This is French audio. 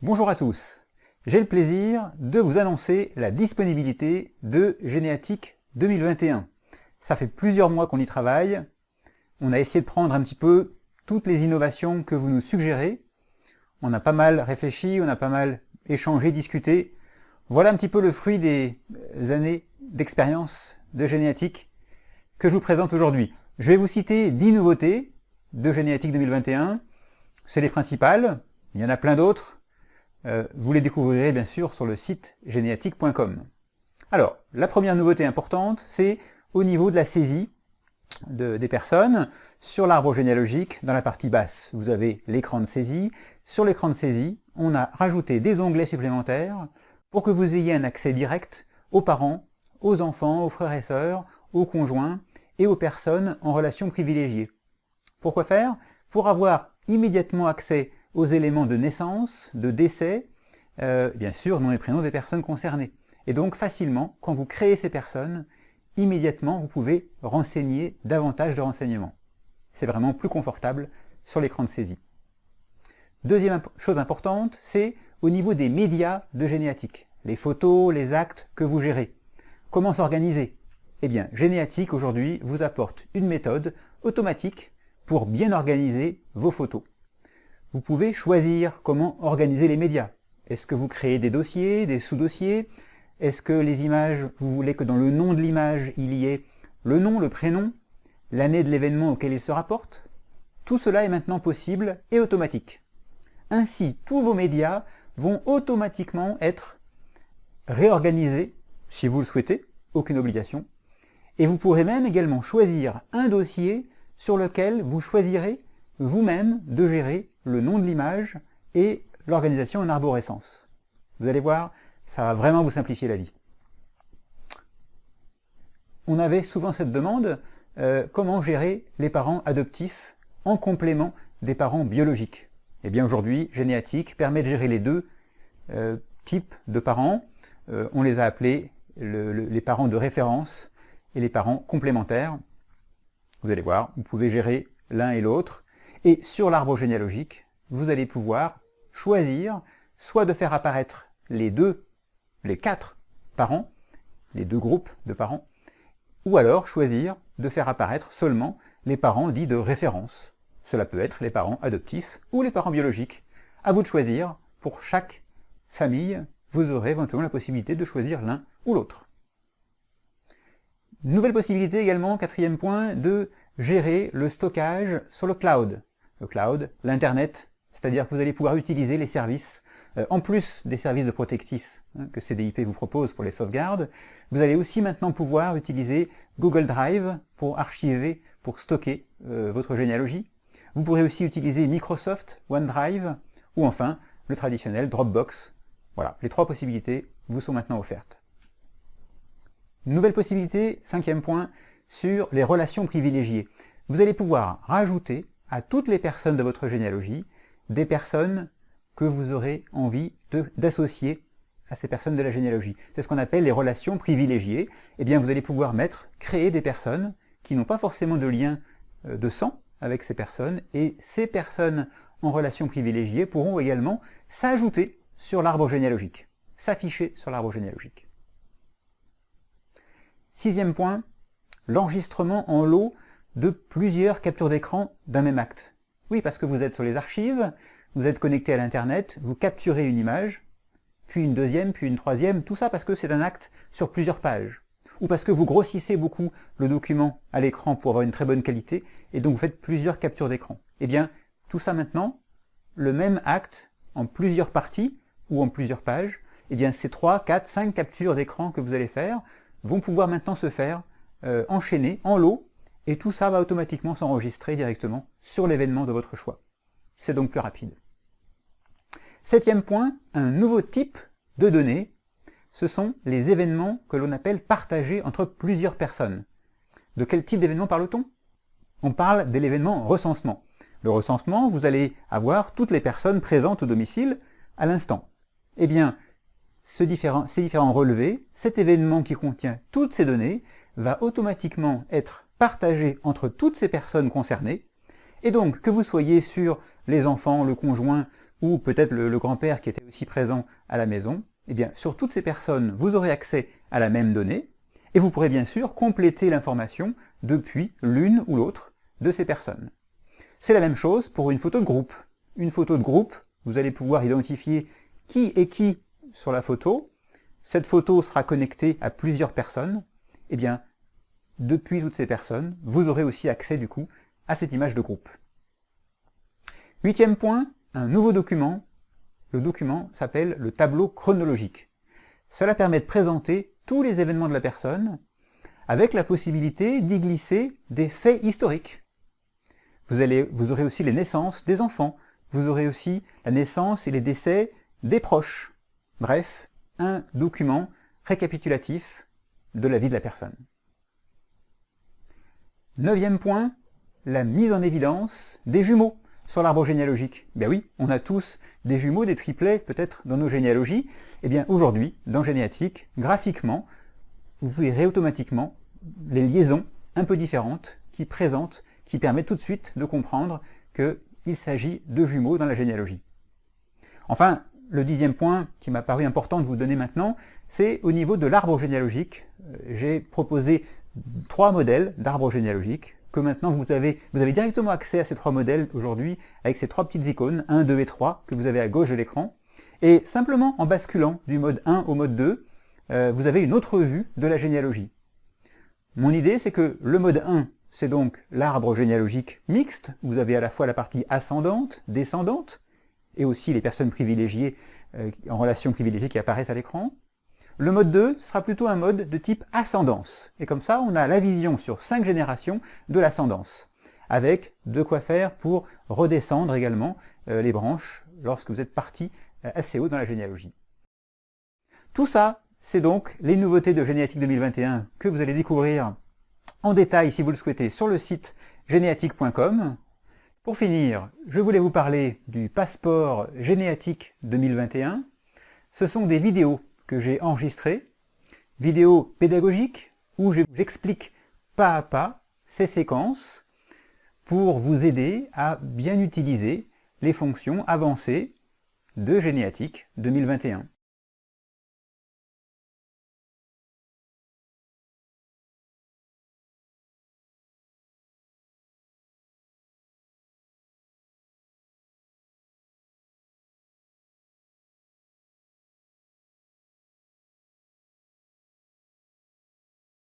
Bonjour à tous, j'ai le plaisir de vous annoncer la disponibilité de Généatique 2021. Ça fait plusieurs mois qu'on y travaille, on a essayé de prendre un petit peu toutes les innovations que vous nous suggérez, on a pas mal réfléchi, on a pas mal échangé, discuté. Voilà un petit peu le fruit des années d'expérience de Généatique que je vous présente aujourd'hui. Je vais vous citer 10 nouveautés de Généatique 2021, c'est les principales, il y en a plein d'autres. Vous les découvrirez bien sûr sur le site généatique.com. Alors, la première nouveauté importante, c'est au niveau de la saisie des personnes. Sur l'arbre généalogique, dans la partie basse, vous avez l'écran de saisie. Sur l'écran de saisie, on a rajouté des onglets supplémentaires pour que vous ayez un accès direct aux parents, aux enfants, aux frères et sœurs, aux conjoints et aux personnes en relation privilégiée. Pourquoi faire? Pour avoir immédiatement accès aux éléments de naissance, de décès, bien sûr, nom et prénom des personnes concernées. Et donc facilement, quand vous créez ces personnes, immédiatement vous pouvez renseigner davantage de renseignements. C'est vraiment plus confortable sur l'écran de saisie. Deuxième chose importante, c'est au niveau des médias de Généatique, les photos, les actes que vous gérez. Comment s'organiser? Eh bien, Généatique aujourd'hui vous apporte une méthode automatique pour bien organiser vos photos. Vous pouvez choisir comment organiser les médias. Est-ce que vous créez des dossiers, des sous-dossiers? Est-ce que les images, vous voulez que dans le nom de l'image, il y ait le nom, le prénom, l'année de l'événement auquel il se rapporte? Tout cela est maintenant possible et automatique. Ainsi, tous vos médias vont automatiquement être réorganisés, si vous le souhaitez, aucune obligation. Et vous pourrez même également choisir un dossier sur lequel vous choisirez vous-même de gérer le nom de l'image et l'organisation en arborescence. Vous allez voir, ça va vraiment vous simplifier la vie. On avait souvent cette demande, comment gérer les parents adoptifs en complément des parents biologiques? Eh bien aujourd'hui, Généatique permet de gérer les deux types de parents. On les a appelés les parents de référence et les parents complémentaires. Vous allez voir, vous pouvez gérer l'un et l'autre. Et sur l'arbre généalogique, vous allez pouvoir choisir soit de faire apparaître les 4 parents, les 2 groupes de parents, ou alors choisir de faire apparaître seulement les parents dits de référence. Cela peut être les parents adoptifs ou les parents biologiques. À vous de choisir. Pour chaque famille, vous aurez éventuellement la possibilité de choisir l'un ou l'autre. Nouvelle possibilité également, 4e point, de gérer le stockage sur le cloud. Le cloud, l'internet, c'est-à-dire que vous allez pouvoir utiliser les services, en plus des services de Protectis que CDIP vous propose pour les sauvegardes, vous allez aussi maintenant pouvoir utiliser Google Drive pour archiver, pour stocker votre généalogie. Vous pourrez aussi utiliser Microsoft OneDrive ou enfin le traditionnel Dropbox. Voilà, les 3 possibilités vous sont maintenant offertes. Nouvelle possibilité, 5e point, sur les relations privilégiées. Vous allez pouvoir rajouter à toutes les personnes de votre généalogie des personnes que vous aurez envie d'associer à ces personnes de la généalogie. C'est ce qu'on appelle les relations privilégiées. Eh bien, vous allez pouvoir créer des personnes qui n'ont pas forcément de lien de sang avec ces personnes, et ces personnes en relation privilégiée pourront également s'ajouter sur l'arbre généalogique, s'afficher sur l'arbre généalogique. 6e point, l'enregistrement en lot de plusieurs captures d'écran d'un même acte. Oui, parce que vous êtes sur les archives, vous êtes connecté à l'internet, vous capturez une image, puis une deuxième, puis une troisième, tout ça parce que c'est un acte sur plusieurs pages. Ou parce que vous grossissez beaucoup le document à l'écran pour avoir une très bonne qualité, et donc vous faites plusieurs captures d'écran. Eh bien, tout ça maintenant, le même acte en plusieurs parties, ou en plusieurs pages, eh bien ces 3, 4, 5 captures d'écran que vous allez faire vont pouvoir maintenant se faire enchaîner en lot, et tout ça va automatiquement s'enregistrer directement sur l'événement de votre choix. C'est donc plus rapide. 7e point, un nouveau type de données, ce sont les événements que l'on appelle partagés entre plusieurs personnes. De quel type d'événement parle-t-on? On parle de l'événement recensement. Le recensement, vous allez avoir toutes les personnes présentes au domicile à l'instant. Eh bien, ces différents relevés, cet événement qui contient toutes ces données, va automatiquement être partagé entre toutes ces personnes concernées, et donc que vous soyez sur les enfants, le conjoint ou peut-être le grand-père qui était aussi présent à la maison, eh bien, sur toutes ces personnes, vous aurez accès à la même donnée, et vous pourrez bien sûr compléter l'information depuis l'une ou l'autre de ces personnes. C'est la même chose pour une photo de groupe. Une photo de groupe, vous allez pouvoir identifier qui est qui sur la photo. Cette photo sera connectée à plusieurs personnes. Eh bien, depuis toutes ces personnes, vous aurez aussi accès du coup à cette image de groupe. 8e point, un nouveau document. Le document s'appelle le tableau chronologique. Cela permet de présenter tous les événements de la personne avec la possibilité d'y glisser des faits historiques. Vous aurez aussi les naissances des enfants, vous aurez aussi la naissance et les décès des proches. Bref, un document récapitulatif de la vie de la personne. 9e point, la mise en évidence des jumeaux sur l'arbre généalogique. Ben oui, on a tous des jumeaux, des triplets peut-être dans nos généalogies. Eh bien aujourd'hui, dans Généatique, graphiquement, vous verrez automatiquement les liaisons un peu différentes qui permettent tout de suite de comprendre qu'il s'agit de jumeaux dans la généalogie. Enfin, le 10e point qui m'a paru important de vous donner maintenant, c'est au niveau de l'arbre généalogique. J'ai proposé 3 modèles d'arbres généalogiques que maintenant vous avez directement accès à ces 3 modèles aujourd'hui avec ces 3 petites icônes, 1, 2 et 3, que vous avez à gauche de l'écran. Et simplement en basculant du mode 1 au mode 2, vous avez une autre vue de la généalogie. Mon idée, c'est que le mode 1, c'est donc l'arbre généalogique mixte. Vous avez à la fois la partie ascendante, descendante, et aussi les personnes privilégiées en relation privilégiée qui apparaissent à l'écran. Le mode 2 sera plutôt un mode de type ascendance. Et comme ça, on a la vision sur 5 générations de l'ascendance, avec de quoi faire pour redescendre également les branches lorsque vous êtes parti assez haut dans la généalogie. Tout ça, c'est donc les nouveautés de Généatique 2021 que vous allez découvrir en détail, si vous le souhaitez, sur le site généatique.com. Pour finir, je voulais vous parler du passeport Généatique 2021. Ce sont des vidéos que j'ai enregistrées, vidéos pédagogiques, où j'explique pas à pas ces séquences pour vous aider à bien utiliser les fonctions avancées de Généatique 2021.